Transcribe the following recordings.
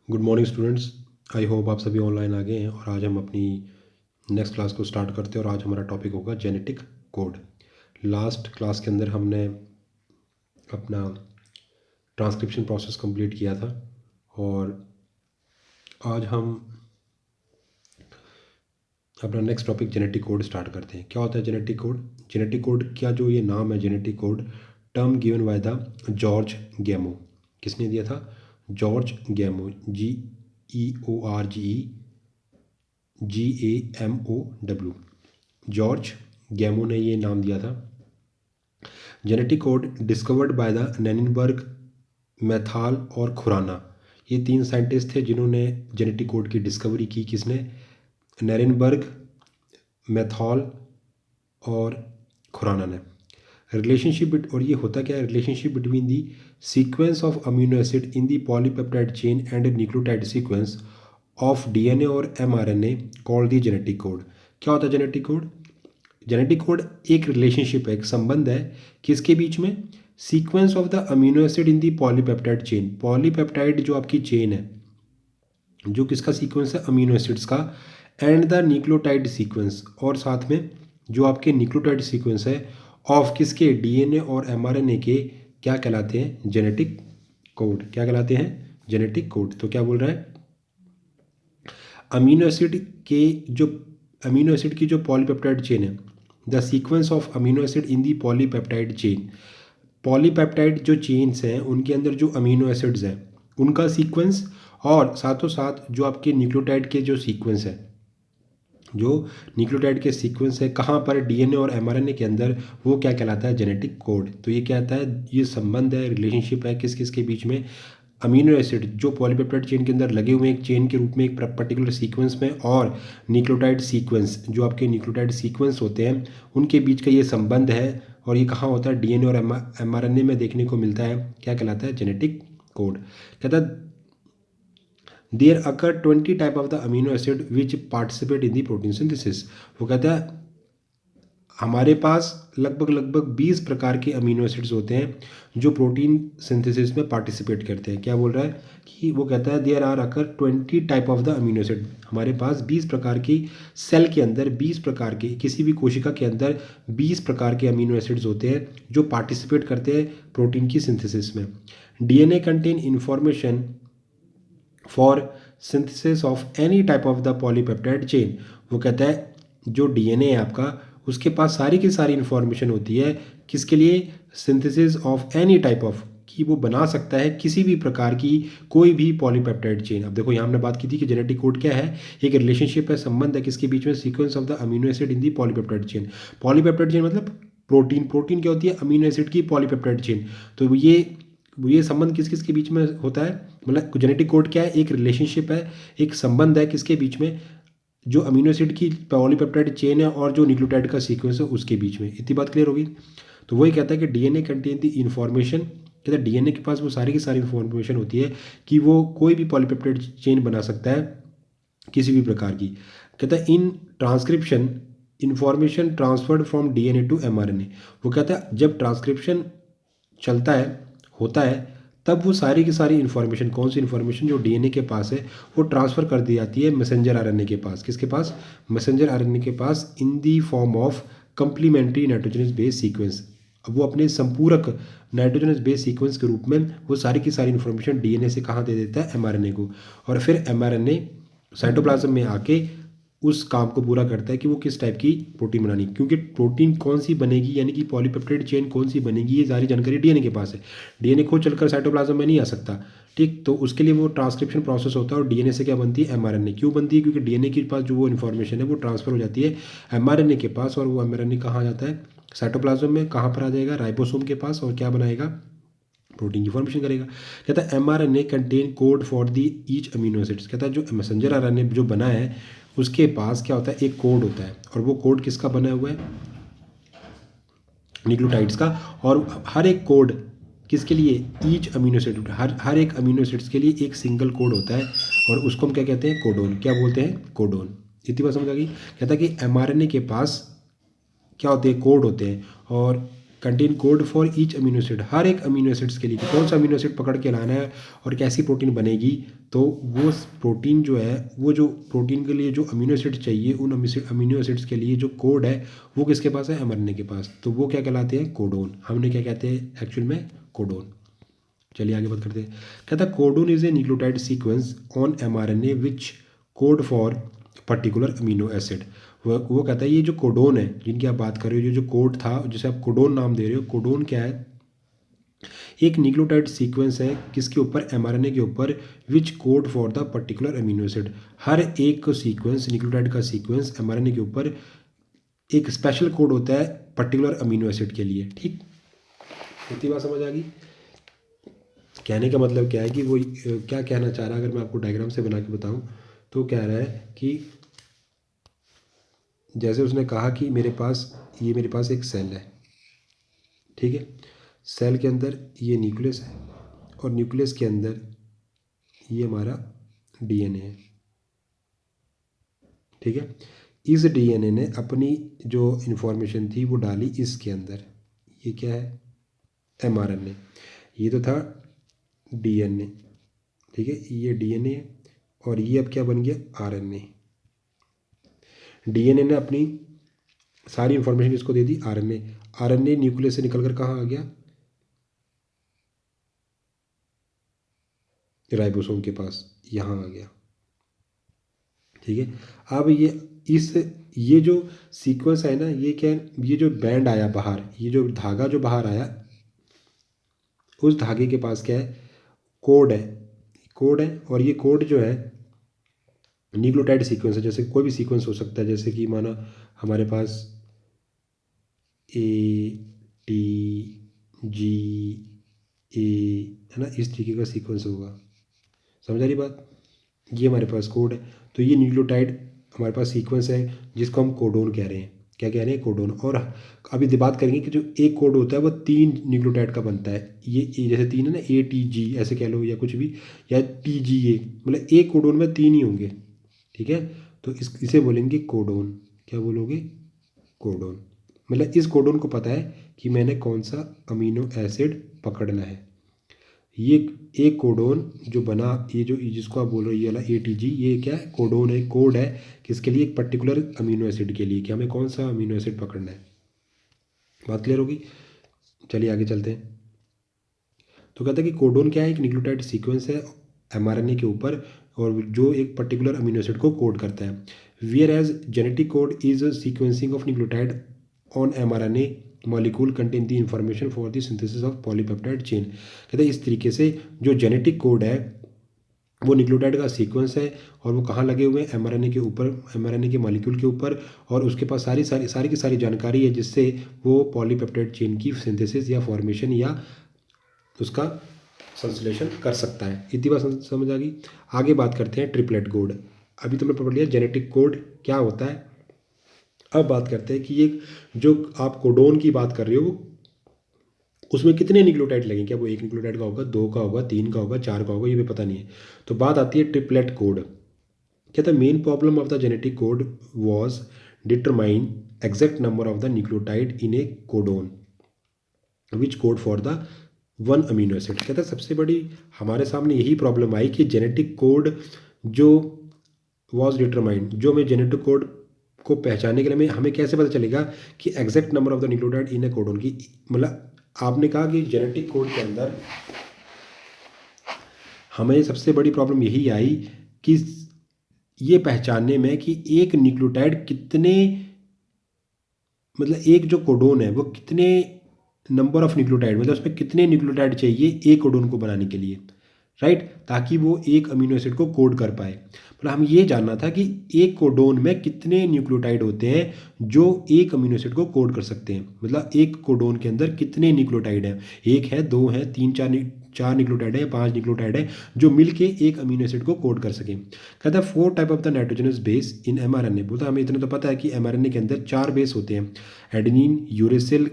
Good morning students. I hope आप सभी online आ गए हैं और आज हम अपनी नेक्स्ट क्लास को स्टार्ट करते हैं और आज हमारा टॉपिक होगा जेनेटिक कोड। लास्ट क्लास के अंदर हमने अपना ट्रांसक्रिप्शन प्रोसेस कंप्लीट किया था और आज हम अपना next topic genetic code start करते हैं। क्या होता है जेनेटिक कोड? जेनेटिक कोड क्या जो ये नाम है genetic code, term given by the George Gamow. किसने दिया था? George Gamow, GEORGEGAMOW, George Gamow ने ये नाम दिया था। Genetic code discovered by the Nirenberg, Matthaei और खुराना। ये 3 साइंटिस्ट थे जिन्होंने जेनेटिक कोड की डिस्कवरी की। किसने? नैनिनबर्ग, मैथॉल और खुराना ने। रिलेशनशिप, और ये होता क्या है? Relationship between the sequence of amino acid in the polypeptide chain and nucleotide sequence of DNA और mRNA called the genetic code. क्या होता है जेनेटिक कोड? जेनेटिक कोड एक रिलेशनशिप है, एक संबंध है। किसके बीच में? Sequence of the amino acid in the polypeptide chain. Polypeptide जो आपकी चेन है, जो किसका सीक्वेंस है? अमीनो एसिड्स का। एंड द न्यूक्लियोटाइड सीक्वेंस, और साथ में जो आपके न्यूक्लियोटाइड सीक्वेंस है ऑफ किसके? डीएनए और एमआरएनए के। क्या कहलाते हैं? Genetic code. क्या कहलाते हैं? Genetic code. तो क्या बोल रहा है? अमीनो एसिड की जो पॉलीपेप्टाइड चेन है, the sequence of amino acid in the polypeptide chain. Polypeptide जो चेन्स हैं उनके अंदर जो अमीनो एसिड्स हैं उनका सीक्वेंस, और साथों साथ जो आपके न्यूक्लियोटाइड के जो सीक्वेंस है, जो न्यूक्लियोटाइड के सीक्वेंस है कहाँ पर? डीएनए और एमआरएनए के अंदर। वो क्या कहलाता है? Genetic code. तो ये क्या आता है? ये संबंध है, रिलेशनशिप है किस किस के बीच में? अमीनो एसिड जो पॉलीपेप्टाइड चेन के अंदर लगे हुए हैं एक चेन के रूप में एक पर्टिकुलर सीक्वेंस में, और न्यूक्लियोटाइड सीक्वेंस जो आपके न्यूक्लियोटाइड सीक्वेंस होते हैं उनके बीच का ये संबंध है। और ये कहाँ होता है? डीएनए और एमआरएनए में देखने को मिलता है। क्या कहलाता है? Genetic code. कहता है there occur 20 type of the amino acid which participate in the protein synthesis. वो कहता है हमारे पास लगभग 20 प्रकार के अमीनो एसिड्स होते हैं जो प्रोटीन सिंथेसिस में पार्टिसिपेट करते हैं। क्या बोल रहा है? कि वो कहता है there are occur 20 type of the amino acid. हमारे पास 20 प्रकार की सेल के अंदर, 20 प्रकार के, किसी भी कोशिका के अंदर 20 प्रकार के अमीनो एसिड्स होते हैं जो पार्टिसिपेट करते हैं प्रोटीन की सिंथेसिस में। DNA contain information for synthesis of any type of the polypeptide chain. वो कहता है जो डीएनए है आपका, उसके पास सारी की सारी इन्फॉर्मेशन होती है किसके लिए? Synthesis of any type of, कि वो बना सकता है किसी भी प्रकार की कोई भी पॉलीपेप्टाइड चेन। अब देखो यहाँ हमने बात की थी कि जेनेटिक कोड क्या है? एक रिलेशनशिप है, संबंध है किसके बीच में? Sequence of the amino acid in the polypeptide chain. Polypeptide chain मतलब प्रोटीन। प्रोटीन क्या होती है? अमीनो एसिड की पॉलीपेप्टाइड चेन। तो ये संबंध किस किस के बीच में होता है? मतलब जेनेटिक कोड क्या है? एक रिलेशनशिप है, एक संबंध है किसके बीच में? जो अमीनो एसिड की पॉलीपेप्टाइड चेन है और जो न्यूक्लियोटाइड का सीक्वेंस है उसके बीच में। इतनी बात क्लियर होगी? तो वही कहता है कि डीएनए कंटेन द इंफॉर्मेशन। कहता है डीएनए के पास वो सारी की सारी इंफॉर्मेशन होती है कि वो कोई भी पॉलीपेप्टाइड चेन बना सकता है किसी भी प्रकार की। कहता है in transcription information transferred from DNA to mRNA. वो कहता है जब ट्रांसक्रिप्शन चलता है, होता है, तब वो सारी की सारी इन्फॉर्मेशन, कौन सी इन्फॉर्मेशन जो डीएनए के पास है, वो ट्रांसफ़र कर दी जाती है मैसेंजर आरएनए के पास। किसके पास? मैसेंजर आरएनए के पास, in the form of complementary nitrogenous base sequence. अब वो अपने संपूरक नाइट्रोजनस बेस सीक्वेंस के रूप में वो सारी की सारी इन्फॉर्मेशन डीएनए से कहाँ दे देता है? एमआरएनए को। और फिर एमआरएनए साइटोप्लाज्म में आके उस काम को पूरा करता है कि वो किस टाइप की प्रोटीन बनानी, क्योंकि प्रोटीन कौन सी बनेगी यानी कि पॉलीपेप्टाइड चेन कौन सी बनेगी ये सारी जानकारी डीएनए के पास है। डीएनए खुद चलकर साइटोप्लाज्म में नहीं आ सकता, ठीक? तो उसके लिए वो ट्रांसक्रिप्शन प्रोसेस होता है और डीएनए से क्या बनती है? एमआरएनए। क्यों बनती है? क्योंकि डीएनए के पास जो वो इन्फॉर्मेशन है वो ट्रांसफर हो जाती है एमआरएनए के पास, और वो एमआरएनए कहाँ जाता है? साइटोप्लाज्म में। कहाँ पर आ जाएगा? राइबोसोम के पास, और क्या बनाएगा? प्रोटीन की फॉर्मेशन करेगा। कहता है mRNA contain code for the each amino acids. कहता है जो मैसेंजर आरएनए जो बना है उसके पास क्या होता है? एक कोड होता है, और वो कोड किसका बना हुआ है? न्यूक्लियोटाइड्स का। और हर एक कोड किसके लिए? ईच अमीनो एसिड, हर एक अमीनो एसिड्स के लिए एक सिंगल कोड होता है, और उसको हम क्या कहते हैं? कोडोन। क्या बोलते हैं? कोडोन। इतनी बात समझ आ गई? कहता है कि एमआरएनए के पास क्या होते हैं? कोड होते हैं। और contain code for each amino acid, हर एक अमीनो एसिड्स के लिए कि कौन सा अमीनो एसिड पकड़ के लाना है और कैसी प्रोटीन बनेगी। तो वो प्रोटीन जो है, वो जो प्रोटीन के लिए जो अमीनो एसिड चाहिए, उन अमीनो एसिड्स के लिए जो कोड है वो किसके पास है, mRNA के पास। तो वो क्या कहलाते हैं, कोडोन। हमने क्या कहते हैं एक्चुअल में, कोडोन। चलिए आगे बात करते हैं। कहता है codon is A nucleotide sequence on mRNA which code for particular amino acid. वो कहता है ये जो कोडोन है जिनकी आप बात कर रहे हो, जो कोड था जिसे आप कोडोन नाम दे रहे हो, कोडोन क्या है, एक न्यूक्लियोटाइड सीक्वेंस है किसके ऊपर, mRNA के ऊपर, which code for the particular amino acid. हर एक सीक्वेंस, न्यूक्लियोटाइड का सीक्वेंस mRNA के ऊपर एक स्पेशल कोड होता है पर्टिकुलर अमीनो एसिड के लिए। ठीक, इतनी बात समझ आ गई। कहने का मतलब क्या है कि वो क्या कहना चाह रहा है, अगर मैं आपको डायग्राम से बना के बताऊं तो कह रहा है कि जैसे उसने कहा कि मेरे पास एक सेल है, ठीक है, सेल के अंदर ये न्यूक्लियस है और न्यूक्लियस के अंदर ये हमारा डीएनए है, ठीक है। इस डीएनए ने अपनी जो इन्फॉर्मेशन थी वो डाली इसके अंदर, ये क्या है, mRNA। ये तो था डीएनए, ठीक है, ये डीएनए और ये अब क्या बन गया, आरएनए। डीएनए ने अपनी सारी इंफॉर्मेशन किसको दे दी, आरएनए। आरएनए न्यूक्लियस से निकलकर कहाँ आ गया, राइबोसोम के पास, यहाँ आ गया, ठीक है। अब ये जो सीक्वेंस है ना, ये क्या है, ये जो बैंड आया बाहर, ये जो धागा जो बाहर आया, उस धागे के पास क्या है, कोड है। और ये कोड जो है न्यूक्लियोटाइड सीक्वेंस है, जैसे कोई भी सीक्वेंस हो सकता है, जैसे कि माना हमारे पास ATG है ना, इस तरीके का सीक्वेंस होगा। समझ आ रही बात, ये हमारे पास कोड है। तो ये न्यूक्लियोटाइड हमारे पास सीक्वेंस है जिसको हम कोडोन कह रहे हैं। क्या कह रहे हैं, कोडोन। और अभी बात करेंगे कि जो एक कोड होता है वो 3 न्यूक्लियोटाइड का बनता है। ये जैसे 3 है ना, ATG ऐसे कह लो या कुछ भी, या TGA, मतलब एक कोडोन में 3 ही होंगे, ठीक है। तो इसे बोलेंगे कोडोन। क्या बोलोगे, कोडोन। मतलब इस कोडोन को पता है कि मैंने कौन सा अमीनो एसिड पकड़ना है। ये एक कोडोन जो बना, ये जो जिसको आप बोल रहे हो ये वाला ATG, ये क्या है, कोडोन है, कोड है किसके लिए, एक पर्टिकुलर अमीनो एसिड के लिए, कि हमें कौन सा अमीनो एसिड पकड़ना है। बात क्लियर होगी। चलिए आगे चलते हैं। तो कहता है कि कोडोन क्या है, एक न्यूक्लियोटाइड सीक्वेंस है mRNA के ऊपर, और जो एक पर्टिकुलर अमीनो एसिड को कोड करता है। Whereas genetic code is sequencing of nucleotide on mRNA molecule contain the information for the synthesis of polypeptide chain. कहते हैं इस तरीके से जो जेनेटिक कोड है वो न्यूक्लियोटाइड का सीक्वेंस है, और वो कहाँ लगे हुए हैं, mRNA के ऊपर, mRNA के मॉलिक्यूल के ऊपर, और उसके पास सारी की सारी जानकारी है जिससे वो पॉलीपेप्टाइड चेन की सिंथेसिस या फॉर्मेशन या उसका संश्लेषण कर सकता है। इतनी बात समझ आ गई। आगे बात करते हैं ट्रिपलेट कोड। अभी तुमने पढ़ लिया जेनेटिक कोड क्या होता है। अब बात करते हैं कि ये जो आप कोडोन की बात कर रहे हो, उसमें कितने न्यूक्लियोटाइड लगेंगे, क्या वो एक न्यूक्लियोटाइड का होगा, 2 का होगा, 3 का होगा, 4 का होगा, ये भी पता नहीं है। तो बात आती है ट्रिपलेट कोड। कहता है main problem of the genetic code was determine exact number of the nucleotide in A codon which code for the one amino acid. कहता है सबसे बड़ी हमारे सामने यही प्रॉब्लम आई कि जेनेटिक कोड जो वॉज डिटरमाइंड, जो हमें जेनेटिक कोड को पहचानने के लिए हमें कैसे पता चलेगा कि exact number of the nucleotide in A codon की, मतलब आपने कहा कि जेनेटिक कोड के अंदर हमें सबसे बड़ी प्रॉब्लम यही आई कि ये पहचानने में कि एक न्यूक्लियोटाइड कितने, मतलब एक जो कोडोन है वो कितने नंबर ऑफ न्यूक्लियोटाइड, मतलब उसमें कितने न्यूक्लियोटाइड चाहिए एक कोडोन को बनाने के लिए, राइट, ताकि वो एक अमीनो एसिड को कोड कर पाए। मतलब हम ये जानना था कि एक कोडोन में कितने न्यूक्लियोटाइड होते हैं जो एक अमीनो एसिड को कोड कर सकते हैं। मतलब एक कोडोन के अंदर कितने न्यूक्लियोटाइड हैं, 1 है, 2 है, 3, 4 न्यूक्लियोटाइड है, 5 न्यूक्लियोटाइड है, जो मिलके एक अमीनो एसिड को कोड कर सकें। कहता है 4 type of the nitrogenous base in mRNA। बोलता हमें इतना तो पता है कि mRNA के अंदर 4 बेस होते हैं, एडेनिन, यूरेसिल,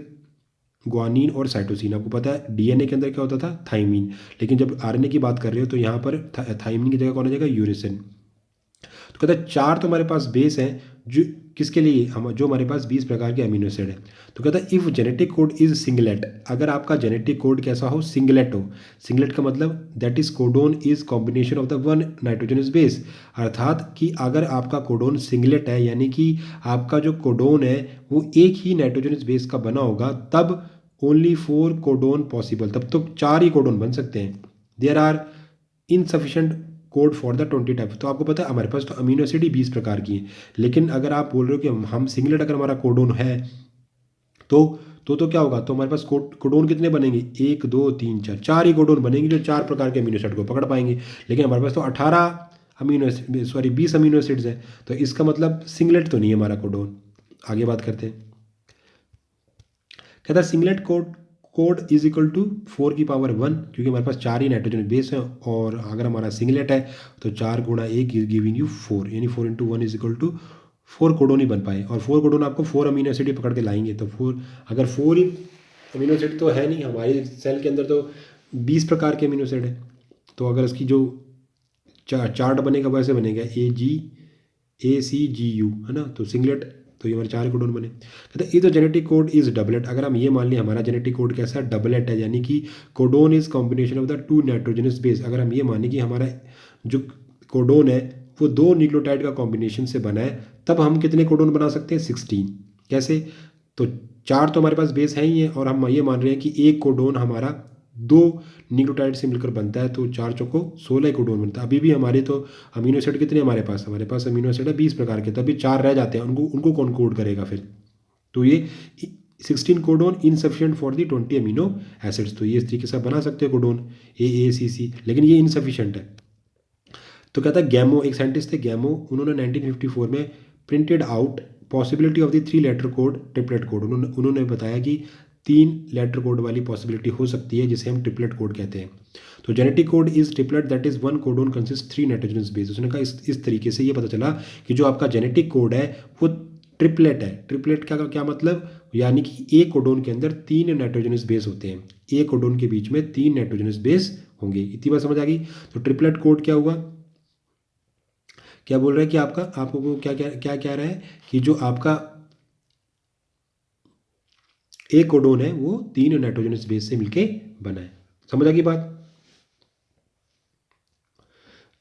ग्वानिन और साइटोसिन। आपको पता है डीएनए के अंदर क्या होता था, थाइमिन, लेकिन जब आरएनए की बात कर रहे हो तो यहाँ पर थाइमिन की जगह कौन आ जाएगा, यूरेसिन। तो कहता है 4 तो हमारे पास बेस हैं जो किसके लिए, हम जो हमारे पास 20 प्रकार के अमीनो एसिड है। तो कहता है if genetic code is singlet, अगर आपका जेनेटिक कोड कैसा हो, सिंगलेट हो। सिंगलेट का मतलब that is codon is combination of the one nitrogenous base, अर्थात कि अगर आपका कोडोन सिंगलेट है यानी कि आपका जो कोडोन है वो एक ही नाइट्रोजनस बेस का बना होगा, तब ओनली 4 कोडोन पॉसिबल, तब तो 4 ही कोडोन बन सकते हैं। There are insufficient code for the 20 type. तो आपको पता है हमारे पास तो अमीनो एसिड ही 20 प्रकार की हैं, लेकिन अगर आप बोल रहे हो कि हम सिंगलेट अगर हमारा कोडोन है तो क्या होगा, तो हमारे पास कोडोन कितने बनेंगे, 1 2 3 4, 4 ही कोडोन बनेंगे जो 4 प्रकार के अमीनो एसिड को पकड़ पाएंगे। लेकिन हमारे पास तो 18 amino acid, sorry 20 amino acids हैं, तो इसका मतलब सिंगलेट तो नहीं है हमारा कोडोन। आगे बात करते हैं। कहता है singlet code is equal to 4⁻1, क्योंकि हमारे पास 4 ही नाइट्रोजन बेस है, और अगर हमारा सिंगलेट है तो 4 गुणा 1 इज गिविंग यू 4, यानी 4 × 1 इज इक्वल टू 4 कोडोन ही बन पाए। और 4 कोडोन आपको 4 अमीनो एसिड ही पकड़ के लाएंगे, तो 4 अगर 4 ही अमीनो एसिड तो है नहीं, हमारे सेल के अंदर तो 20 प्रकार के अमीनो एसिड है। तो अगर इसकी जो चार्ट बनेगा वैसे बनेगा AGACGU, है ना, तो सिंगलेट, तो ये हमारे 4 कोडोन बने। कहते हैं if the genetic code is doublet, अगर हम ये मान लें हमारा जेनेटिक कोड कैसा है, डबलेट है, यानी कि codon is combination of the 2 nitrogenous base. अगर हम ये माने कि हमारा जो कोडोन है वो 2 न्यूक्लियोटाइड का कॉम्बिनेशन से बना है, तब हम कितने कोडोन बना सकते हैं, 16। कैसे, तो 4 तो हमारे पास बेस है ही है, और हम ये मान रहे हैं कि एक कोडोन हमारा 2 न्यूक्लियोटाइड से मिलकर बनता है, तो 4 चौको 16 कोडोन बनता है। अभी भी हमारे तो अमीनो एसिड कितने हमारे पास अमीनो एसिड है 20 प्रकार के, तभी 4 रह जाते हैं, उनको कौन कोड करेगा फिर। तो ये 16 codon insufficient for the 20 amino acids. तो ये इस तरीके से आप बना सकते हो कोडोन AACC, लेकिन ये इनसफिशिएंट है। तो कहता है गैमो, एक साइंटिस्ट थे गैमो, उन्होंने 1954 में printed out possibility of the 3 letter code triplet code. उन्होंने बताया कि 3 लेटर कोड वाली पॉसिबिलिटी हो सकती है, जिसे हम ट्रिपलेट कोड कहते हैं। तो genetic code is triplet that is 1 codon consist 3 nitrogenous base. उसने कहा इस तरीके से ये पता चला कि जो आपका जेनेटिक कोड है वो ट्रिपलेट है। ट्रिपलेट का क्या मतलब, यानी कि एक कोडोन के अंदर 3 नाइट्रोजनस बेस होते हैं, एक कोडोन के बीच में 3 नाइट्रोजनस बेस होंगे। इतनी बात समझ आ गई। तो ट्रिपलेट कोड क्या हुआ, क्या बोल रहा है कि आपको क्या क्या क्या कह रहा है कि जो आपका एक कोडोन है वो 3 नाइट्रोजनस बेस से मिलके बना है। समझ आ गई बात।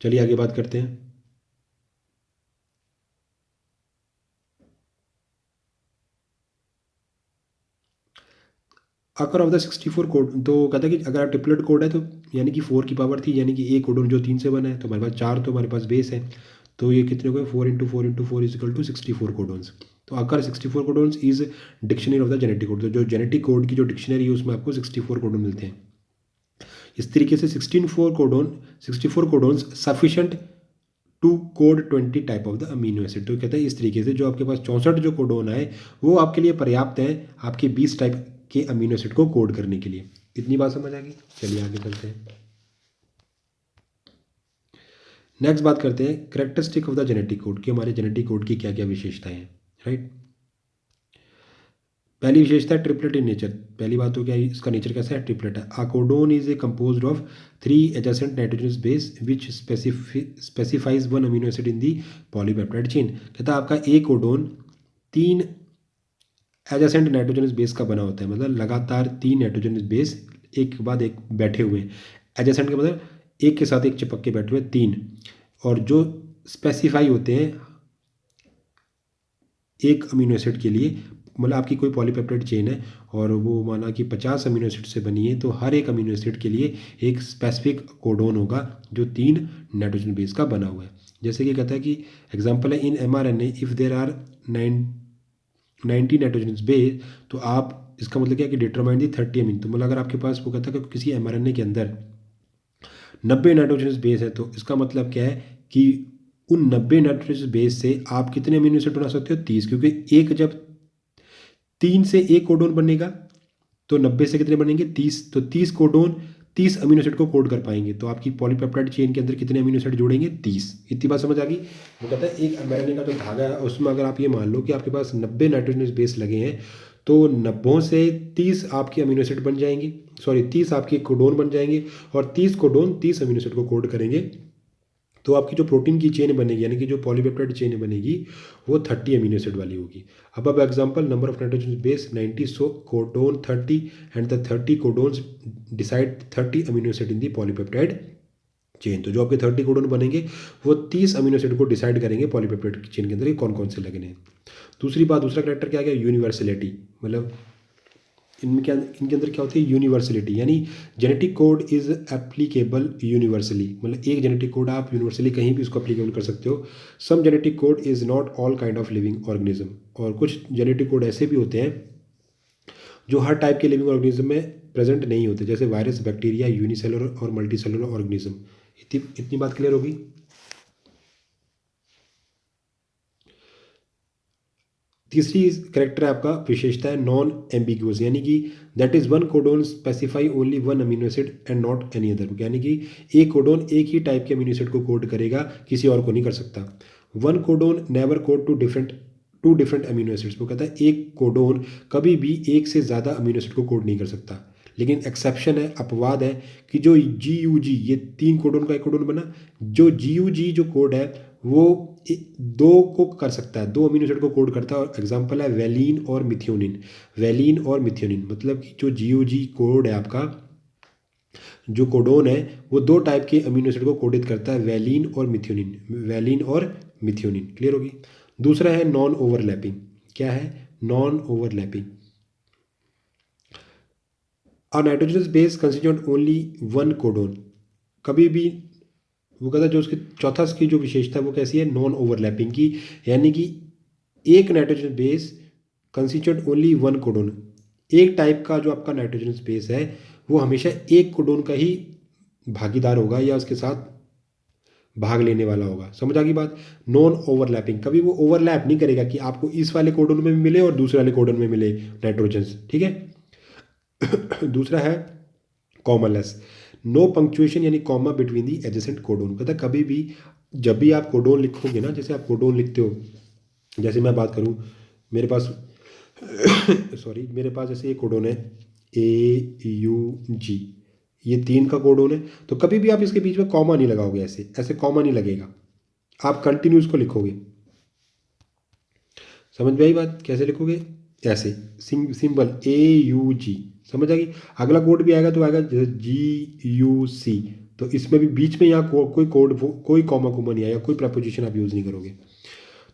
चलिए आगे बात करते हैं। अकर ऑफ द 64 कोड, तो कहता है कि अगर आप ट्रिपलेट कोड है तो यानी कि 4 की पावर थी, यानी कि एक कोडोन जो 3 से बना है, तो हमारे पास 4 तो हमारे पास बेस है, तो ये कितने हो गए, 4 × 4 × 4 इज इक्वल टू 64 कोडोन्स। तो occur 64 codons is dictionary of the genetic code. तो जो जेनेटिक कोड की जो डिक्शनरी है उसमें आपको 64 कोडोन मिलते हैं। इस तरीके से 64 codons sufficient to code 20 type of the amino acid. तो कहते हैं इस तरीके से जो आपके पास 64 जो कोडोन है वो आपके लिए पर्याप्त है आपके 20 टाइप के अमीनो एसिड को कोड करने के लिए। इतनी बात समझ आ गई। चलिए आगे चलते हैं। नेक्स्ट बात करते हैं characteristic of the genetic code, कि हमारे जेनेटिक कोड की क्या क्या विशेषताएं हैं, राइट। पहली विशेषता है ट्रिपलेट इन नेचर। पहली बात तो क्या है, इसका नेचर कैसा है, ट्रिपलेट है। A codon is a composed of 3 adjacent nitrogenous base which specifies 1 amino acid in the polypeptide chain. कहता है आपका एक कोडोन 3 एडजेसेंट नाइट्रोजनस बेस का बना होता है, मतलब लगातार 3 नाइट्रोजनस बेस एक के बाद एक बैठे हुए हैं। एडजेसेंट का मतलब एक के साथ एक चिपक के बैठे हुए 3, और जो स्पेसिफाई होते हैं एक अमीनो एसिड के लिए, मतलब आपकी कोई पॉलीपेप्टाइड चेन है और वो माना कि 50 अमीनो एसिड से बनी है, तो हर एक अमीनो एसिड के लिए एक स्पेसिफिक कोडोन होगा जो 3 नाइट्रोजन बेस का बना हुआ है। जैसे कि कहता है कि एग्जांपल है in mRNA if there are 90 nitrogen base, तो आप इसका मतलब क्या है कि डिटरमाइन दी 30 अमीन। तो मतलब अगर आपके पास वो कहता है कि किसी mRNA के अंदर 90 नाइट्रोजन बेस है, तो इसका मतलब क्या है कि उन 90 नाइट्रोजन बेस से आप कितने अमीनो एसिड बना सकते हो, 30, क्योंकि एक जब 3 से एक कोडोन बनेगा तो 90 से कितने बनेंगे, 30, तो 30 कोडोन 30 अमीनो एसिड को कोड कर पाएंगे। तो आपकी पॉलीपेप्टाइड चेन के अंदर कितने अमीनो एसिड जोड़ेंगे, 30। इतनी बात समझ आ गई। वो कहता है एक mRNA का जो धागा है उसमें अगर आप ये मान लो कि आपके पास 90 नाइट्रोजन बेस लगे हैं, तो 90 से 30 आपके अमीनो एसिड बन जाएंगे, सॉरी 30 आपके कोडोन बन जाएंगे, और 30 कोडोन 30 अमीनो एसिड को कोड करेंगे। तो आपकी जो प्रोटीन की चेन बनेगी यानी कि जो पॉलीपेप्टाइड चेन बनेगी वो 30 अमीनो एसिड वाली होगी। अब example number of nitrogen base 90, so codon 30 and the 30 codons decide 30 amino acid in the polypeptide chain. तो जो आपके 30 कोडोन बनेंगे वो 30 अमीनो एसिड को डिसाइड करेंगे पॉलीपेप्टाइड चेन के अंदर कि कौन कौन से लगने हैं। दूसरी बात, दूसरा करेक्टर क्या गया, यूनिवर्सलिटी। मतलब इनमें क्या, इनके अंदर क्या होती है, यूनिवर्सलिटी, यानी genetic code is applicable universally. मतलब एक जेनेटिक कोड आप यूनिवर्सली कहीं भी उसको एप्लीकेबल कर सकते हो। Some genetic code is not all kind of living organism. और कुछ जेनेटिक कोड ऐसे भी होते हैं जो हर टाइप के लिविंग ऑर्गेनिज्म में प्रेजेंट नहीं होते, जैसे वायरस, बैक्टीरिया, यूनिसेलुलर और मल्टीसेलुलर ऑर्गेनिज्म। इतनी बात क्लियर होगी। तीसरी करेक्टर है आपका विशेषता है नॉन एम्बिग्यूअस, यानी कि that is one codon specify only one amino acid and not any other. यानी कि एक कोडोन एक ही टाइप के अमीनो एसिड को कोड करेगा, किसी और को नहीं कर सकता। One codon never code to different amino acids. वो कहता है एक कोडोन कभी भी एक से ज़्यादा अमीनो एसिड को कोड नहीं कर सकता। लेकिन एक्सेप्शन है, अपवाद है, कि जो GUG, ये 3 कोडोन का एक कोडोन बना, जो GUG जो कोड है वो 2 को कर सकता है, 2 अमीनो एसिड को कोड करता है। और एग्जांपल है वैलीन और मिथ्योनिन। वैलीन और मिथ्योनिन मतलब कि जो GUG कोड है आपका, जो कोडोन है वो 2 टाइप के अमीनो एसिड को कोडित करता है, वैलीन और मिथ्योनिन। वैलीन और मिथ्योनिन क्लियर होगी। दूसरा है नॉन ओवरलैपिंग। क्या है, non overlapping. A nitrogenous base constitute only one codon. कभी भी वो कहता है, जो उसकी चौथा की जो विशेषता है वो कैसी है, नॉन ओवरलैपिंग की। यानी कि एक nitrogen base constitute only one codon. एक टाइप का जो आपका नाइट्रोजन बेस है वो हमेशा एक कोडोन का ही भागीदार होगा या उसके साथ भाग लेने वाला होगा। समझ आ गई बात। नॉन ओवरलैपिंग, कभी वो ओवरलैप नहीं करेगा कि आपको इस वाले कोडोन में भी मिले और दूसरे वाले कोडोन में मिले नाइट्रोजन। ठीक है। दूसरा है कॉमनलेस, नो पंक्चुएशन, यानी comma between the adjacent codon. कहता है कभी भी जब भी आप कोडोन लिखोगे ना, जैसे आप कोडोन लिखते हो, जैसे मैं बात करूं, मेरे पास सॉरी, मेरे पास जैसे ये कोडोन है AUG, ये 3 का कोडोन है। तो कभी भी आप इसके बीच में कॉमा नहीं लगाओगे, ऐसे ऐसे कॉमा नहीं लगेगा, आप कंटिन्यूस को लिखोगे। समझ में आई बात, कैसे लिखोगे, ऐसे सिंबल AUG। समझ आ गई। अगला कोड भी आएगा तो आएगा जैसे GUC, तो इसमें भी बीच में यहाँ कोई कोड, कोई कॉमा कुमा नहीं आएगा, कोई प्रपोजिशन आप यूज़ नहीं करोगे।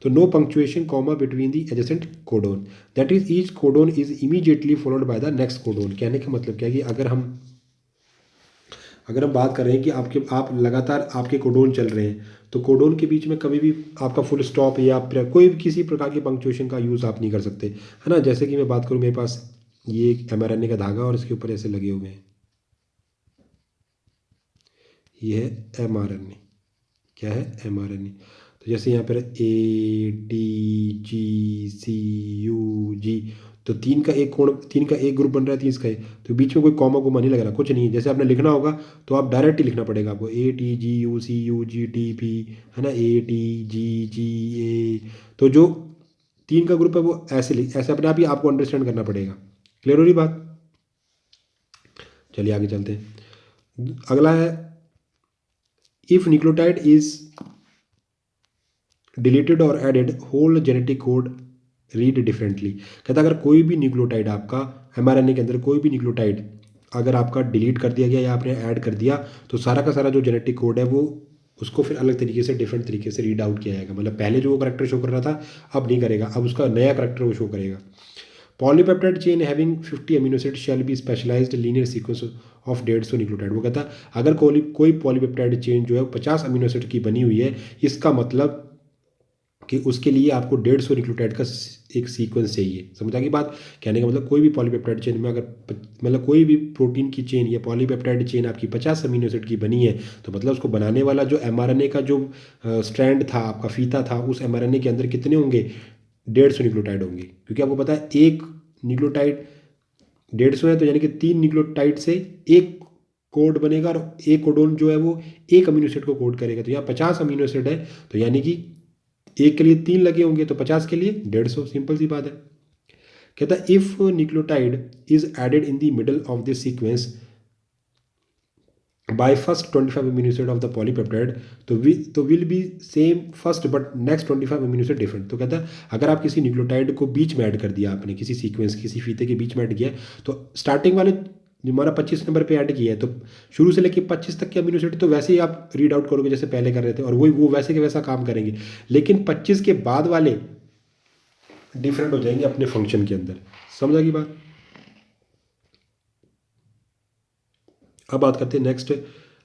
तो no punctuation comma between the adjacent codon, that is each codon is immediately followed by the next codon. कहने का मतलब क्या है कि अगर हम बात कर रहे हैं कि आप लगातार आपके कोडोन चल रहे हैं, तो कोडोन के बीच में कभी भी आपका फुल स्टॉप या कोई भी किसी प्रकार की पंक्चुएशन का यूज़ आप नहीं कर सकते, है ना। जैसे कि मैं बात करूँ, मेरे पास ये एक mRNA का धागा और इसके ऊपर ऐसे लगे हुए हैं, ये है mRNA। क्या है, mRNA। तो जैसे यहाँ पर ATGCUG, तो 3 का एक ग्रुप बन रहा है, 30 का है, तो बीच में कोई कॉमा कोमा नहीं लग रहा, कुछ नहीं है। जैसे आपने लिखना होगा तो आप डायरेक्ट ही लिखना पड़ेगा आपको, ATGUCUGTP, है ना, ATGGA। तो जो 3 का ग्रुप है वो ऐसे अपने आप ही आपको अंडरस्टैंड करना पड़ेगा। क्लियर हो रही बात। चलिए आगे चलते हैं। अगला है इफ न्यूक्लियोटाइड इज डिलीटेड और added whole genetic code read differently. कहता है अगर कोई भी न्यूक्लियोटाइड आपका mRNA के अंदर कोई भी न्यूक्लियोटाइड अगर आपका डिलीट कर दिया गया या आपने ऐड कर दिया, तो सारा का सारा जो जेनेटिक कोड है वो उसको फिर अलग तरीके से, डिफरेंट तरीके से रीड आउट किया जाएगा। मतलब पहले जो वो करेक्टर शो कर रहा था अब नहीं करेगा, अब उसका नया करेक्टर वो शो करेगा। Polypeptide chain having 50 amino acid shall be specialized linear sequence of 150 nucleotide. वो कहता है अगर कोई पॉलीपेप्टाइड चेन जो है 50 अमीनो एसिड की बनी हुई है, इसका मतलब कि उसके लिए आपको 150 न्यूक्लियोटाइड का एक सीक्वेंस चाहिए। समझ आ गई बात। कहने का मतलब कोई भी पॉलीपेप्टाइड चेन में अगर मतलब कोई भी प्रोटीन की चेन या पॉलीपेप्टाइड चेन आपकी 50 अमीनो एसिड की बनी है, तो मतलब उसको बनाने वाला जो mRNA का जो स्ट्रैंड था, आपका फीता था, उस mRNA के अंदर कितने होंगे, 150 न्यूक्लियोटाइड होंगे। क्योंकि आपको पता है एक न्यूक्लियोटाइड 150 है, तो यानी कि 3 न्यूक्लियोटाइड से एक कोड बनेगा और एक कोडोन जो है वो एक अमीनो एसिड को कोड करेगा। तो यहाँ 50 अमीनो एसिड है, तो यानी कि एक के लिए 3 लगे होंगे, तो 50 के लिए 150, सिंपल सी बात है। कहता है if nucleotide is added in the middle of this sequence by first 25 amino acid of the polypeptide तो will be same first but next 25 amino acid different. तो कहता है अगर आप किसी न्यूक्लियोटाइड को बीच में ऐड कर दिया, आपने किसी सीक्वेंस किसी फीते के बीच में ऐड किया, तो स्टार्टिंग वाले जो हमारा 25 नंबर पे ऐड किया है, तो शुरू से लेकर 25 तक के अमीनो एसिड तो वैसे ही आप रीड आउट करोगे जैसे पहले कर रहे थे, और वही वो वैसे के वैसा काम करेंगे। लेकिन 25 के बाद वाले डिफरेंट हो जाएंगे अपने फंक्शन के अंदर। समझ आ गई बात। अब बात करते हैं नेक्स्ट,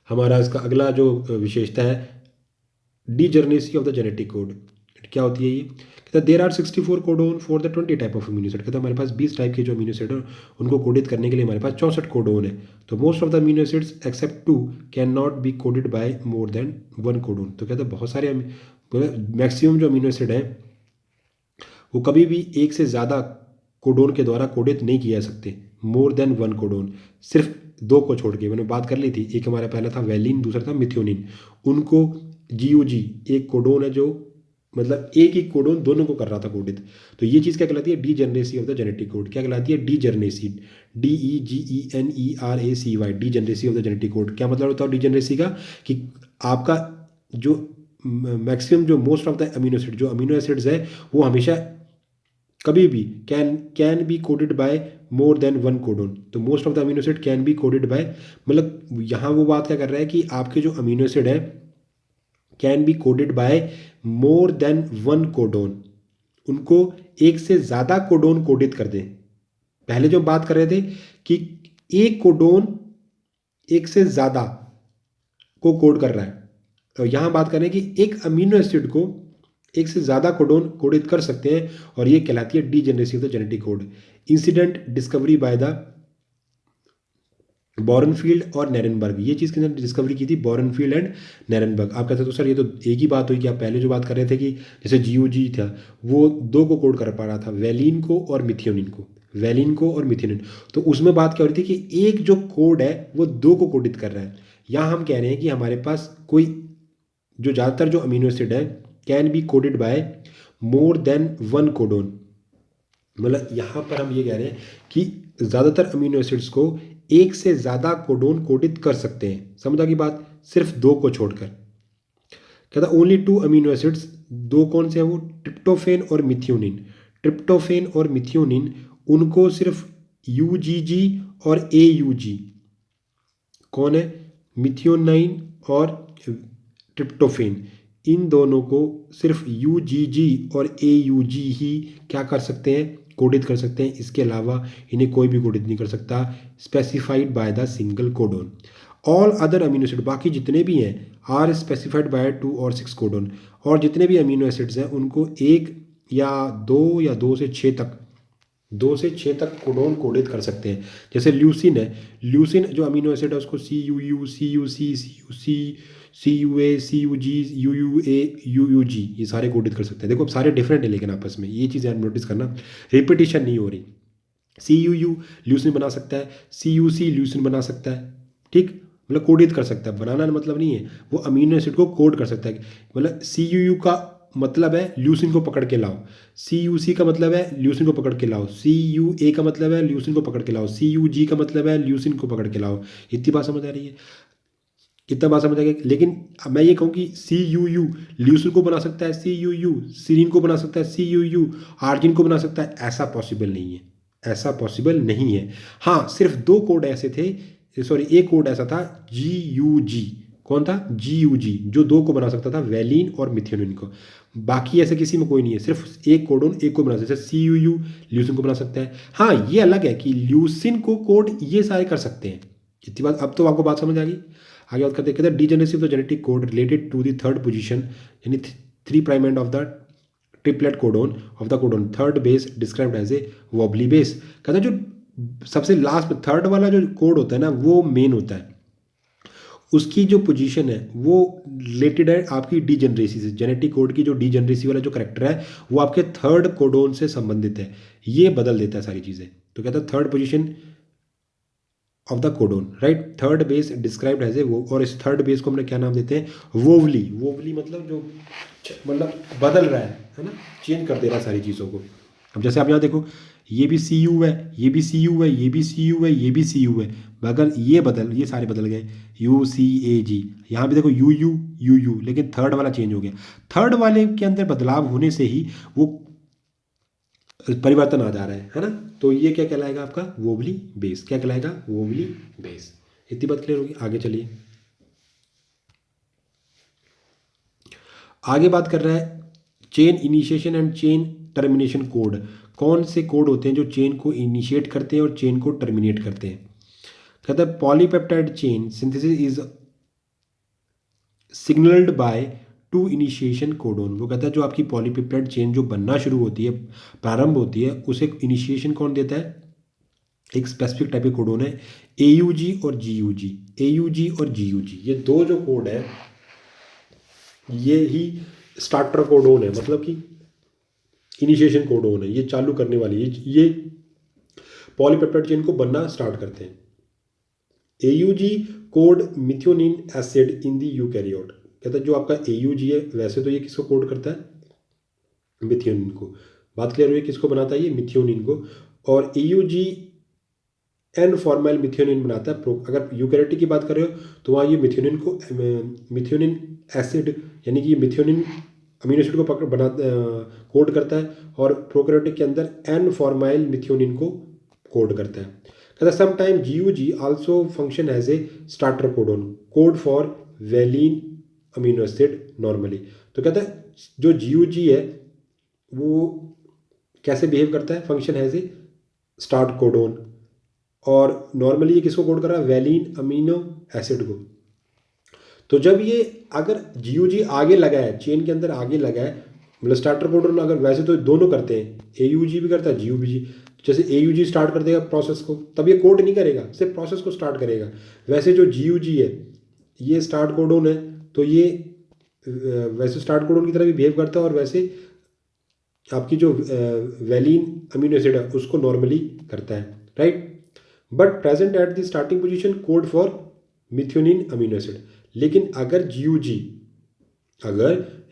हमारा इसका अगला जो विशेषता है degeneracy of the genetic code. क्या होती है ये? कहता है there are 64 codon for the 20 type of amino acid. कहता है हमारे पास 20 टाइप के जो अमीनो एसिड है उनको कोडित करने के लिए हमारे पास 64 कोडोन है। तो most of the amino acids except 2 can not be coded by more than 1 codon. तो कहता है बहुत सारे मैक्सिमम जो अमीनो एसिड हैं वो कभी भी एक से ज़्यादा कोडोन के द्वारा कोडित नहीं किए जा सकते, मोर देन 1 कोडोन, सिर्फ 2 को छोड़ के। मैंने बात कर ली थी, एक हमारा पहला था वैलिन, दूसरा था मिथ्योनिन। उनको GUG एक कोडोन है जो मतलब एक ही कोडोन दोनों को कर रहा था कोडित। तो ये चीज़ क्या कहलाती है? Degeneracy of the genetic code. क्या कहलाती है? Degeneracy, DEGENERACY, degeneracy of the genetic code. क्या मतलब होता है डीजनरेसी का? कि आपका जो मैक्सिमम जो most of the amino acid जो अमीनो एसिड्स है वो हमेशा कभी भी can be coded by more than 1 codon. तो most of the amino acid can be coded by, मतलब यहाँ वो बात क्या कर रहा है कि आपके जो अमीनो एसिड है can be coded by more than 1 codon, उनको एक से ज़्यादा कोडोन कोडित कर दें। पहले जो बात कर रहे थे कि एक कोडोन एक से ज़्यादा को कोड कर रहा है, तो यहाँ बात कर रहे हैं कि एक अमीनो एसिड को एक से ज़्यादा कोडोन कोडित कर सकते हैं, और ये कहलाती है degeneracy of the genetic code. Incident discovery by the Bornfield और नेरेनबर्ग। ये चीज़ किसने डिस्कवरी की थी? Bornfield and Nirenberg. आप कहते हो तो सर ये तो एक ही बात हुई कि आप पहले जो बात कर रहे थे कि जैसे GUG था वो 2 को कोड कर पा रहा था, वैलिन को और मिथियोनिन को, वैलिन को और मिथियोनिन। तो उसमें बात क्या हो रही थी कि एक जो कोड है वो 2 को कोडित कर रहा है। यहाँ हम कह रहे हैं कि हमारे पास कोई जो ज़्यादातर जो अमीनो एसिड है can be coded by more than 1 codon. मतलब यहाँ पर हम ये कह रहे हैं कि ज़्यादातर अमीनो एसिड्स को एक से ज़्यादा कोडोन कोडित कर सकते हैं। समझ आ गई बात? सिर्फ 2 को छोड़कर। कहता ओनली 2 अमीनो एसिड्स, 2 कौन से हैं वो? ट्रिप्टोफेन और मिथियोनिन। ट्रिप्टोफेन और मिथियोनिन उनको सिर्फ UGG और AUG, कौन है? मिथियोनाइन और ट्रिप्टोफेन, इन दोनों को सिर्फ UGG और AUG ही क्या कर सकते हैं? कोडित कर सकते हैं। इसके अलावा इन्हें कोई भी कोडित नहीं कर सकता, specified by the single codon. All other amino acid, बाकी जितने भी हैं, आर स्पेसिफाइड बाय 2 और 6 कोडोन। और जितने भी अमीनो एसिड्स हैं उनको 1 या 2 या 2 से 6 तक, 2 से 6 तक कोडोन कोडित कर सकते हैं। जैसे ल्यूसिन है, ल्यूसिन जो अमीनो एसिड है उसको CUU, CUC, CUC, CUA, CUG, UUA, UUG ये सारे कोडित कर सकते हैं। देखो अब सारे डिफरेंट है लेकिन आपस में, ये चीज़ नोटिस करना, रिपीटिशन नहीं हो रही। CUU ल्यूसिन बना सकता है, CUC ल्यूसिन बना सकता है, ठीक, मतलब कोडित कर सकता है। बनाना मतलब नहीं है, वो अमीनो एसिड को कोड कर सकता है। मतलब CUU का मतलब है ल्यूसिन को पकड़ के लाओ, CUC का मतलब है ल्यूसिन को पकड़ के लाओ, CUA का मतलब है ल्यूसिन को पकड़ के लाओ, CUG का मतलब है ल्यूसिन को पकड़ के लाओ। इतनी बात समझ आ रही है? कितना बात समझ आ गई? लेकिन मैं ये कहूँ कि CUU ल्यूसिन को बना सकता है, CUU सीरीन को बना सकता है, CUU आर्जिन को बना सकता है, ऐसा पॉसिबल नहीं है, ऐसा पॉसिबल नहीं है। हाँ, सिर्फ 2 कोड ऐसे थे, सॉरी एक कोड ऐसा था GUG। कौन था? GUG, जो 2 को बना सकता था, वैलिन और मिथियोनिन को। बाकी ऐसे किसी में कोई नहीं है, सिर्फ एक कोडोन एक को बना सकता है। जैसे CUU ल्यूसिन को बना सकता है। हाँ, ये अलग है कि ल्यूसिन को कोड ये सारे कर सकते हैं। इतनी बात, अब तो आपको बात समझ आ गई। आगे बात करते हैं, कहते हैं degeneracy of the genetic code related to the third position, यानी 3 prime end of the triplet codon of the codon, third base described as a wobbly base. कहते हैं जो सबसे लास्ट में थर्ड वाला जो कोड होता है ना वो मेन होता है, उसकी जो पोजीशन है वो रिलेटेड है आपकी डीजनरेसी से। जेनेटिक कोड की जो डीजनरेसी वाला जो करेक्टर है वो आपके थर्ड कोडोन से संबंधित है, ये बदल देता है सारी चीज़ें। तो कहता है third position of the codon, right, third base described as a वो, और इस थर्ड बेस को हमने क्या नाम देते हैं? वोवली। वोवली मतलब जो मतलब बदल रहा है ना, चेंज कर दे रहा है सारी चीज़ों को। अब जैसे आप यहाँ देखो, ये भी CU है, ये भी CU है, ये भी CU है, ये भी CU है, अगर ये सारे बदल गए, UCAG, यहाँ पे देखो UU, लेकिन थर्ड वाला चेंज हो गया। थर्ड वाले के अंदर बदलाव होने से ही वो परिवर्तन आ जा रहा है ना। तो ये क्या कहलाएगा आपका, वोवली बेस। क्या कहलाएगा, वोवली बेस। इतनी बात क्लियर होगी। आगे चलिए, आगे बात कर रहा है chain initiation and chain termination code. कौन से कोड होते हैं जो चेन को इनिशिएट करते हैं और चेन को टर्मिनेट करते हैं। कहता है polypeptide chain synthesis is signalled by two initiation codon. वो कहता है जो आपकी पॉलीपेप्टाइड चेन जो बनना शुरू होती है, प्रारंभ होती है, उसे इनिशिएशन कौन देता है, एक स्पेसिफिक टाइप के कोडोन है, AUG और GUG। AUG और GUG ये दो जो कोड है, ये ही स्टार्टर कोडोन है, मतलब कि इनिशिएशन कोडोन है, ये चालू करने वाली, ये पॉलीपेप्टाइड चेन को बनना स्टार्ट करते हैं। AUG code methionine acid in the eukaryote. कहता है जो आपका AUG है, वैसे तो ये किसको कोड करता है, मिथ्योनिन को। बात क्लियर हुई, किसको बनाता है ये, मिथ्योनिन को। और AUG एन फॉर्माइल मिथ्योनिन बनाता है। अगर यूकैरियोटिक की बात कर रहे हो तो वहाँ ये मिथ्योनिन को मिथ्योनिन एसिड यानी कि मिथ्योनिन अमीनो एसिड को पकड़ बना कोड करता है, और प्रोकैरियोटिक के अंदर एन फॉर्माइल मिथ्योनिन को कोड करता है। कहता है sometime GUG also function as a starter codon code for valine amino acid normally. तो कहता है जो GUG है वो कैसे बिहेव करता है, function as a start codon, और नॉर्मली ये किसको कोड कर रहा है, वेलिन अमीनो एसिड को। तो जब ये अगर GUG आगे लगा है, चेन के अंदर आगे लगा है, मतलब स्टार्टर कोडोन, अगर वैसे तो दोनों करते हैं, AUG भी करता है, GUG। जैसे AUG स्टार्ट कर देगा प्रोसेस को, तब ये कोड नहीं करेगा, सिर्फ प्रोसेस को स्टार्ट करेगा। वैसे जो GUG है ये स्टार्ट कोडोन है, तो ये वैसे स्टार्ट कोडोन की तरह भी बिहेव करता है, और वैसे आपकी जो वेलिन अमीनो एसिड है उसको नॉर्मली करता है, right. But present at the starting position code for methionine amino acid. लेकिन अगर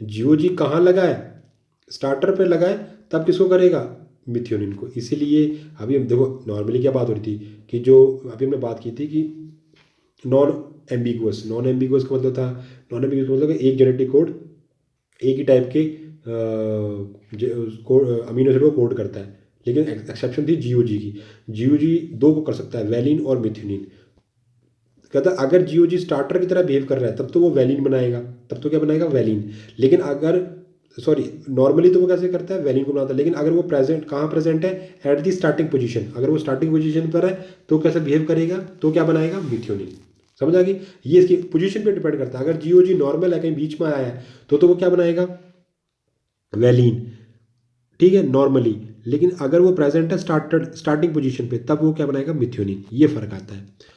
GUG कहाँ लगा है, स्टार्टर पे लगा है, तब किसको करेगा, मिथ्योनिन को। इसीलिए अभी हम देखो नॉर्मली क्या बात हो रही थी कि जो अभी हमने बात की थी कि नॉन एम्बिगुअस का मतलब था, नॉन एम्बिगुअस का मतलब एक जेनेटिक कोड एक ही टाइप के अमीनो एसिड को कोड करता है। लेकिन एक्सेप्शन थी GUG की। GUG दो को कर सकता है, वेलिन और मिथ्योनिन। कहता है अगर GUG स्टार्टर की तरह बिहेव कर रहा है तब तो वो वेलिन बनाएगा, तब तो क्या बनाएगा, वेलिन। लेकिन अगर नॉर्मली तो वो कैसे करता है, वेलिन को बनाता है। लेकिन अगर वो कहाँ प्रेजेंट है, एट दी स्टार्टिंग पोजीशन, अगर वो स्टार्टिंग पोजीशन पर है तो कैसे बिहेव करेगा, तो क्या बनाएगा, मिथ्योनिन। समझ आ गई, ये इसकी पोजीशन पे डिपेंड करता है। अगर GUG नॉर्मल है, कहीं बीच में आया है, तो वो क्या बनाएगा, वेलिन, ठीक है, नॉर्मली। लेकिन अगर वो प्रेजेंट है स्टार्टिंग पोजीशन पे, तब वो क्या बनाएगा, मिथ्योनिन। ये फर्क आता है।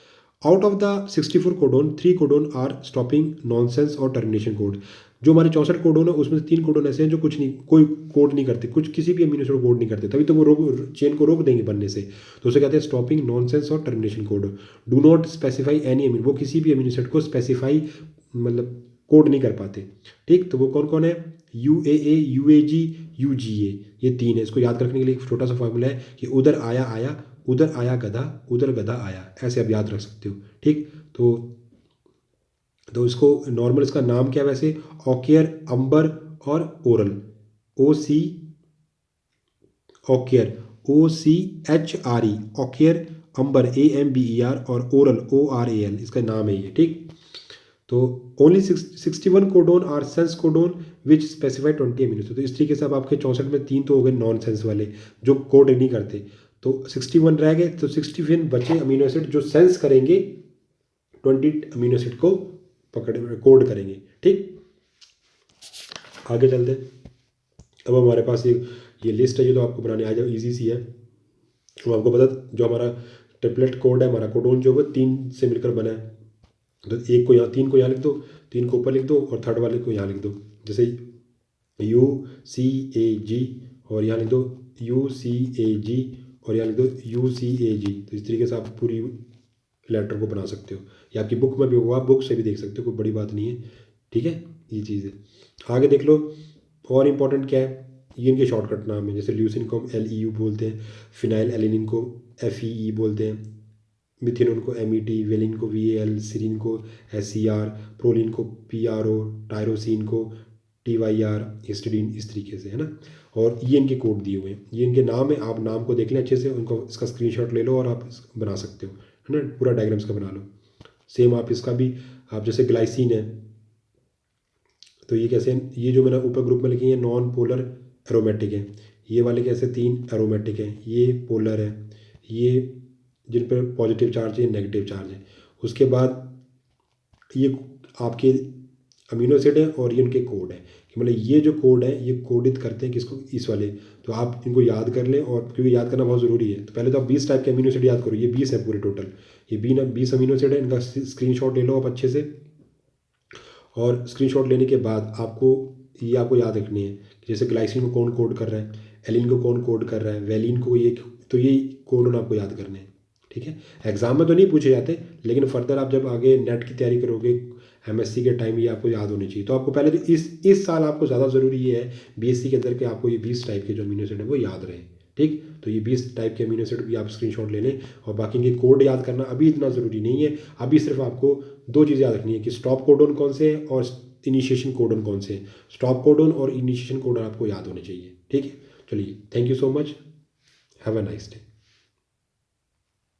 Out of the 64 codon 3 codon are stopping nonsense और टर्मिनेशन कोड। जो हमारे 64 कोडोन है उसमें से 3 कोडोन ऐसे हैं जो कुछ नहीं, कोई कोड नहीं करते, कुछ किसी भी अमीनो एसिड को कोड नहीं करते, तभी तो वो चेन को रोक देंगे बनने से। तो उसे कहते हैं स्टॉपिंग नॉनसेंस और termination code. Do not specify any amino, वो किसी भी अमीनो एसिड को स्पेसिफाई मतलब कोड नहीं कर पाते, ठीक। तो वो कौन कौन है, UAA, UAG, UGA, ये 3 है। इसको याद रखने के लिए एक छोटा सा फॉर्मूला है कि उधर आया, उधर आया गधा, उधर गधा आया, ऐसे आप याद रख सकते हो, ठीक। तो इसको नॉर्मल, इसका नाम क्या है वैसे, ऑकियर, अंबर और ओरल। OC ऑकियर, OCHRE, ऑकियर, अंबर AMBER, और ओरल ORAL, इसका नाम है ये, ठीक। तो only 61 codon are sense codon which specify 20 amino acid. तो इस तरीके से अब आपके 64 में 3 तो हो गए नॉन सेंस वाले जो कोड नहीं करते, तो 61 रह गए। तो 61 बचे अमीनो एसिड जो सेंस करेंगे, 20 अमीनो एसिड को कोड करेंगे, ठीक। आगे चलते हैं। अब हमारे पास ये लिस्ट है, ये तो आपको बनाने आ जाए, ईजी सी है। तो आपको पता जो हमारा ट्रिपलेट कोड है, हमारा कोडोन जो है 3 से मिलकर बना है। तो एक को यहाँ, 3 को यहाँ लिख दो, 3 को ऊपर लिख दो, और थर्ड वाले को यहाँ लिख दो। जैसे UCAG, और यहाँ लिख दो UCAG, और यहाँ लिख दो UCAG। तो इस तरीके से आप पूरी लेटर को बना सकते हो, या आपकी बुक में भी होगा, आप बुक से भी देख सकते हो, कोई बड़ी बात नहीं है, ठीक है। ये चीज़ है। आगे देख लो, और इम्पोर्टेंट क्या है, ये इनके शॉर्टकट नाम है। जैसे ल्यूसिन को हम LEU बोलते हैं, फिनाइल एलिनिन को FEE बोलते हैं, मिथेनोन को MET, वेलिन को VAL, सीरीन को SCR, प्रोलिन को PRO, टायरोसिन को TYR, हिस्टिडीन, इस तरीके से, है ना। और ये इनके कोड दिए हुए हैं, ये इनके नाम है, आप नाम को देख लें अच्छे से, उनको इसका स्क्रीनशॉट ले लो और आप बना सकते हो, है ना, पूरा डायग्राम्स का बना लो। सेम आप इसका भी, आप जैसे ग्लाइसिन है, तो ये कैसे, ये जो मैंने ऊपर ग्रुप में लिखी है नॉन पोलर एरोमेटिक है, ये वाले कैसे 3 एरोमेटिक हैं, ये पोलर है, ये जिन पर पॉजिटिव चार्ज है, नेगेटिव चार्ज है। उसके बाद ये आपके अमीनो एसिड है और ये उनके कोड है, कि मतलब ये जो कोड है ये कोडित करते हैं किसको, इस वाले। तो आप इनको याद कर लें, और क्योंकि याद करना बहुत ज़रूरी है, तो पहले तो आप 20 टाइप के अमीनो एसिड याद करो, ये 20 है पूरे टोटल, ये 20 अमीनो एसिड है, इनका स्क्रीनशॉट ले लो आप अच्छे से। और स्क्रीनशॉट लेने के बाद आपको ये आपको याद रखनी है कि जैसे ग्लाइसिन को कौन कोड कर रहा है, एलिन को कौन कोड कर रहा है, वेलिन को ये, तो ये कोड आपको याद करने हैं, ठीक है। एग्जाम में तो नहीं पूछे जाते, लेकिन फर्दर आप जब आगे नेट की तैयारी करोगे MSc के टाइम, ये आपको याद होनी चाहिए। तो आपको पहले तो इस साल आपको ज़्यादा ज़रूरी ये है BSc के अंदर के आपको ये 20 टाइप के जो अमीनो एसिड है वो याद रहे, ठीक। तो ये 20 टाइप के अमीनो एसिड भी आप स्क्रीनशॉट ले लें, और बाकी इनके कोड याद करना अभी इतना ज़रूरी नहीं है। अभी सिर्फ आपको 2 चीज़ याद रखनी है कि स्टॉप कोडोन कौन से हैं और इनिशिएशन कोडोन कौन से हैं। स्टॉप कोडोन और इनिशिएशन कोडोन आपको याद होने चाहिए, ठीक है। चलिए, thank you so much, have a nice day.